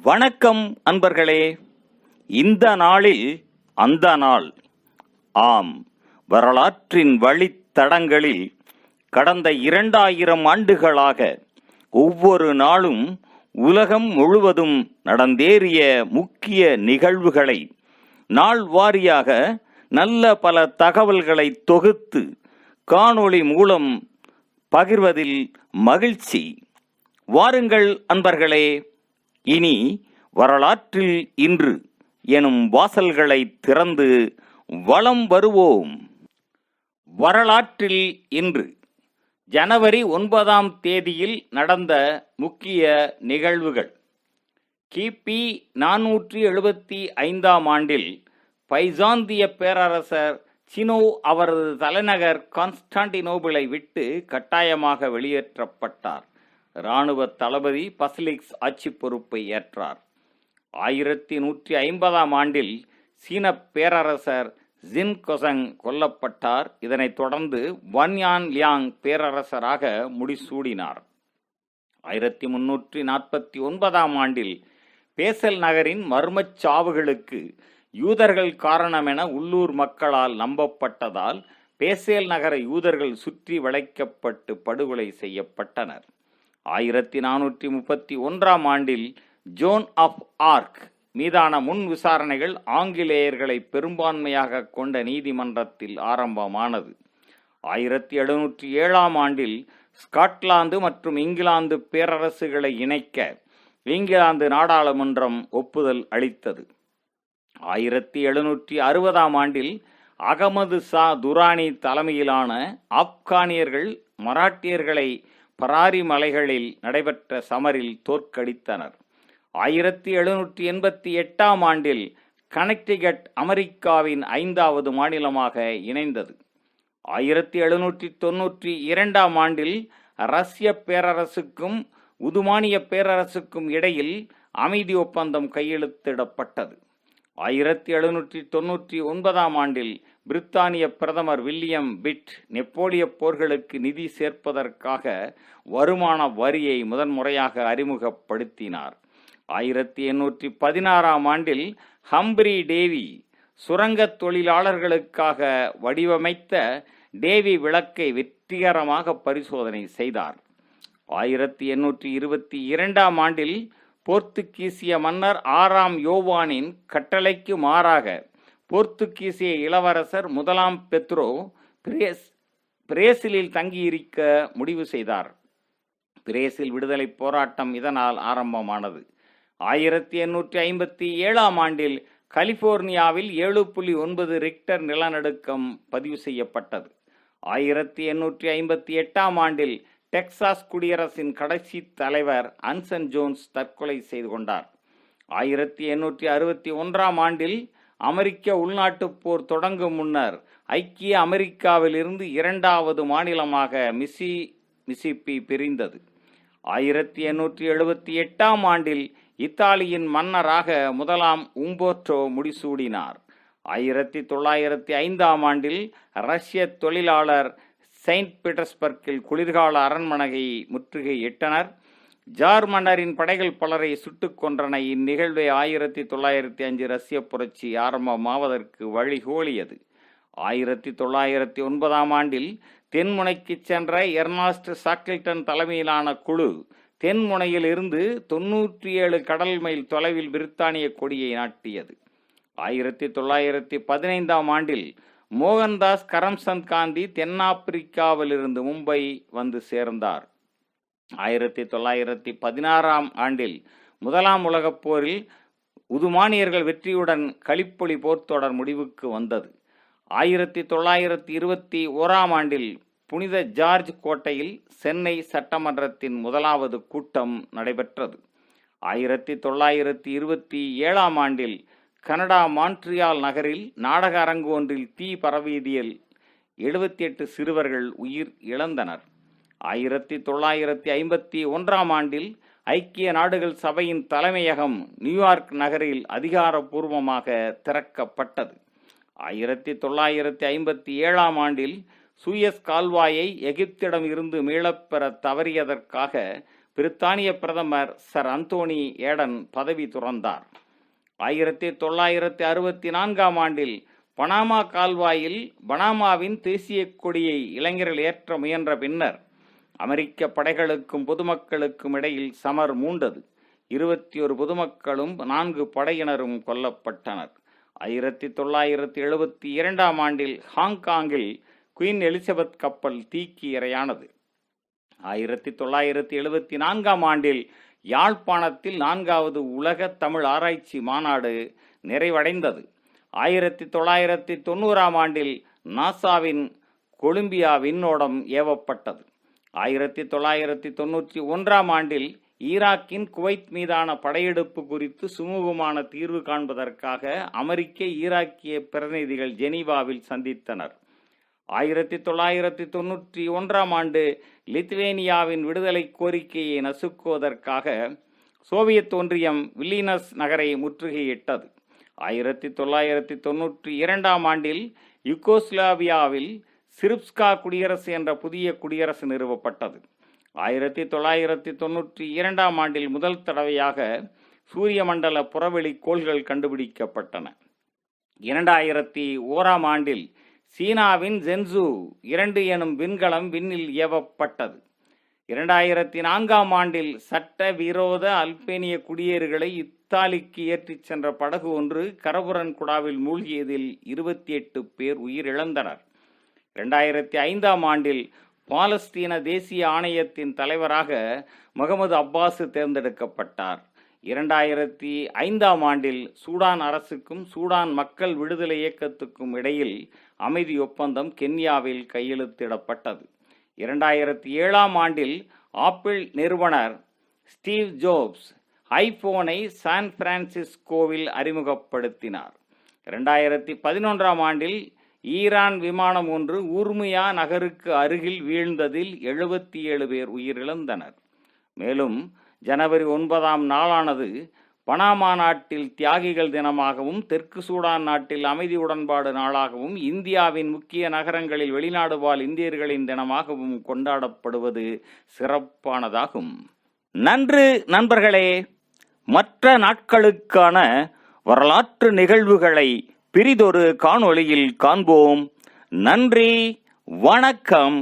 வணக்கம் அன்பர்களே. இந்த நாளில் அந்த நாள். ஆம், வரலாற்றின் வழித்தடங்களில் கடந்த 2000 ஆண்டுகளாக ஒவ்வொரு நாளும் உலகம் முழுவதும் நடந்தேறிய முக்கிய நிகழ்வுகளை நாள் வாரியாக நல்ல பல தகவல்களை தொகுத்து காணொளி மூலம் பகிர்வதில் மகிழ்ச்சி. வாருங்கள் அன்பர்களே, இனி வரலாற்றில் இன்று எனும் வாசல்களை திறந்து வலம் வருவோம். வரலாற்றில் இன்று ஜனவரி 9 நடந்த முக்கிய நிகழ்வுகள். கிபி 475 பைசாந்திய பேரரசர் சினோ அவரது தலைநகர் கான்ஸ்டான்டினோபிளை விட்டு கட்டாயமாக வெளியேற்றப்பட்டார். இராணுவ தளபதி பசிலிக்ஸ் ஆட்சி பொறுப்பை ஏற்றார். 1150 சீன பேரரசர் ஜின் கொசங் கொல்லப்பட்டார். இதனைத் தொடர்ந்து வன்யான் லியாங் பேரரசராக முடிசூடினார். 1349 பேசல் நகரின் மர்மச் சாவுகளுக்கு யூதர்கள் காரணமென உள்ளூர் மக்களால் நம்பப்பட்டதால் பேசேல் நகர யூதர்கள் சுற்றி வளைக்கப்பட்டு படுகொலை செய்யப்பட்டனர். 1431 ஜோன் ஆஃப் ஆர்க் மீதான முன் விசாரணைகள் ஆங்கிலேயர்களை பெரும்பான்மையாக கொண்ட நீதிமன்றத்தில் ஆரம்பமானது. 1707 ஸ்காட்லாந்து மற்றும் இங்கிலாந்து பேரரசுகளை இணைக்க இங்கிலாந்து நாடாளுமன்றம் ஒப்புதல் அளித்தது. 1760 அகமது ஷா துரானி தலைமையிலான ஆப்கானியர்கள் மராட்டியர்களை பராரி மலைகளில் நடைபெற்ற சமரில் தோற்கடித்தனர். 1788 கனெக்டிகட் அமெரிக்காவின் 5வது மாநிலமாக இணைந்தது. 1792 ரஷ்ய பேரரசுக்கும் உதுமானிய பேரரசுக்கும் இடையில் அமைதி ஒப்பந்தம் கையெழுத்திடப்பட்டது. 1799 பிரித்தானிய பிரதமர் வில்லியம் பிட் நெப்போலிய போர்களுக்கு நிதி சேர்ப்பதற்காக வருமான வரியை முதன்முறையாக அறிமுகப்படுத்தினார். 1816 ஹம்ப்ரி டேவி சுரங்கத் தொழிலாளர்களுக்காக வடிவமைத்த டேவி விளக்கை வெற்றிகரமாக பரிசோதனை செய்தார். 1822 போர்த்துகீசிய மன்னர் 6ஆம் யோவானின் கட்டளைக்கு மாறாக போர்த்துகீசிய இளவரசர் 1 பெத்ரோ பிரேசிலில் தங்கியிருக்க முடிவு செய்தார். பிரேசில் விடுதலை போராட்டம் இதனால் ஆரம்பமானது. 1857 கலிபோர்னியாவில் 7.9 ரிக்டர் நிலநடுக்கம் பதிவு செய்யப்பட்டது. 1858 டெக்சாஸ் குடியரசின் கடைசி தலைவர் அன்சன் ஜோன்ஸ் தற்கொலை செய்து கொண்டார். 1861 அமெரிக்க உள்நாட்டுப் போர் தொடங்கும் முன்னர் ஐக்கிய அமெரிக்காவிலிருந்து 2வது மாநிலமாக மிசிசிப்பி பிரிந்தது. 1878 இத்தாலியின் மன்னராக 1 உம்போர்டோ முடிசூடினார். 1905 ரஷ்ய தொழிலாளர் செயின்ட் பீட்டர்ஸ்பர்க்கில் குளிர்கால அரண்மனையை முற்றுகையிட்டனர். ஜார் மன்னரின் படைகள் பலரை சுட்டுக் கொன்றன. இந்நிகழ்வை 1905 ரஷ்ய புரட்சி ஆரம்பமாவதற்கு வழிகோலியது. 1909 தென்முனைக்கு சென்ற எர்னாஸ்ட் ஷாக்கில்டன் தலைமையிலான குழு தென்முனையில் இருந்து 97 கடல் மைல் தொலைவில் பிரித்தானிய கொடியை நாட்டியது. 1915 மோகன்தாஸ் கரம்சந்த் காந்தி தென்னாப்பிரிக்காவிலிருந்து மும்பை வந்து சேர்ந்தார். 1916 முதலாம் உலகப் போரில் உதுமானியர்கள் வெற்றியுடன் களிப்பொலி போர்த்தொடர் முடிவுக்கு வந்தது. 1921 புனித ஜார்ஜ் கோட்டையில் சென்னை சட்டமன்றத்தின் 1வது கூட்டம் நடைபெற்றது. 1927 கனடா மான்ட்ரியால் நகரில் நாடக அரங்கு ஒன்றில் தீ பரவியதில் 78 சிறுவர்கள் உயிர் இழந்தனர். 1951 ஐக்கிய நாடுகள் சபையின் தலைமையகம் நியூயார்க் நகரில் அதிகாரப்பூர்வமாக திறக்கப்பட்டது. 1957 சூயஸ் கால்வாயை எகிப்திடம் இருந்து மீளப்பெற தவறியதற்காக பிரித்தானிய பிரதமர் சர் அந்தோனி ஏடன் பதவி துறந்தார். 1964 ஆண்டில் பனாமா கால்வாயில் பனாமாவின் தேசிய கொடியை இளைஞர்கள் ஏற்ற முயன்ற பின்னர் அமெரிக்க படைகளுக்கும் பொதுமக்களுக்கும் இடையில் சமர் மூண்டது. 21 பொதுமக்களும் 4 படையினரும் கொல்லப்பட்டனர். 1972 ஆண்டில் ஹாங்காங்கில் குயின் எலிசபெத் கப்பல் தீக்கி இரையானது. 1974 ஆண்டில் யாழ்ப்பாணத்தில் 4வது உலக தமிழ் ஆராய்ச்சி மாநாடு நிறைவடைந்தது. 1990 ஆண்டில் நாசாவின் கொலம்பியா விண்ணோடம் ஏவப்பட்டது. 1991 ஆண்டில் ஈராக்கின் குவைத் மீதான படையெடுப்பு குறித்து சுமூகமான தீர்வு காண்பதற்காக அமெரிக்க ஈராக்கிய பிரதிநிதிகள் ஜெனீவாவில் சந்தித்தனர். 1991 ஆண்டு லித்துவேனியாவின் விடுதலை கோரிக்கையை நசுக்குவதற்காக சோவியத் ஒன்றியம் வில்லினஸ் நகரை முற்றுகையிட்டது. 1992 ஆண்டில் யுகோஸ்லாவியாவில் சிர்ப்ஸ்கா குடியரசு என்ற புதிய குடியரசு நிறுவப்பட்டது. 1992 ஆண்டில் முதல் தடவையாக சூரிய மண்டல புறவெளி கோள்கள் கண்டுபிடிக்கப்பட்டன. 2001 ஆண்டில் சீனாவின் ஜென்சு 2 எனும் விண்கலம் விண்ணில் ஏவப்பட்டது. 2004 ஆண்டில் சட்ட விரோத அல்பேனிய குடியேறிகளை இத்தாலிக்கு ஏற்றிச் சென்ற படகு ஒன்று கரபுரன்குடாவில் மூழ்கியதில் 28 பேர் உயிரிழந்தனர். 2005 ஆண்டில் பாலஸ்தீன தேசிய ஆணையத்தின் தலைவராக முகமது அப்பாஸ் தேர்ந்தெடுக்கப்பட்டார். 2005 ஆண்டில் சூடான் அரசுக்கும் சூடான் மக்கள் விடுதலை இயக்கத்துக்கும் இடையில் அமைதி ஒப்பந்தம் கென்யாவில் கையெழுத்திடப்பட்டது. 2007 ஆண்டில் ஆப்பிள் நிறுவனர் ஸ்டீவ் ஜோப்ஸ் ஐபோனை சான் பிரான்சிஸ்கோவில் அறிமுகப்படுத்தினார். 2011 ஆண்டில் ஈரான் விமானம் ஒன்று ஊர்மியா நகருக்கு அருகில் வீழ்ந்ததில் 77 பேர் உயிரிழந்தனர். மேலும் ஜனவரி 9 நாளானது பனாமா நாட்டில் தியாகிகள் தினமாகவும் தெற்கு சூடான் நாட்டில் அமைதி உடன்பாடு நாளாகவும் இந்தியாவின் முக்கிய நகரங்களில் வெளிநாடு வாழ் இந்தியர்களின் தினமாகவும் கொண்டாடப்படுவது சிறப்பானதாகும். நன்று நண்பர்களே, மற்ற நாட்களுக்கான வரலாற்று நிகழ்வுகளை பிரிதொரு காணொளியில் காண்போம். நன்றி, வணக்கம்.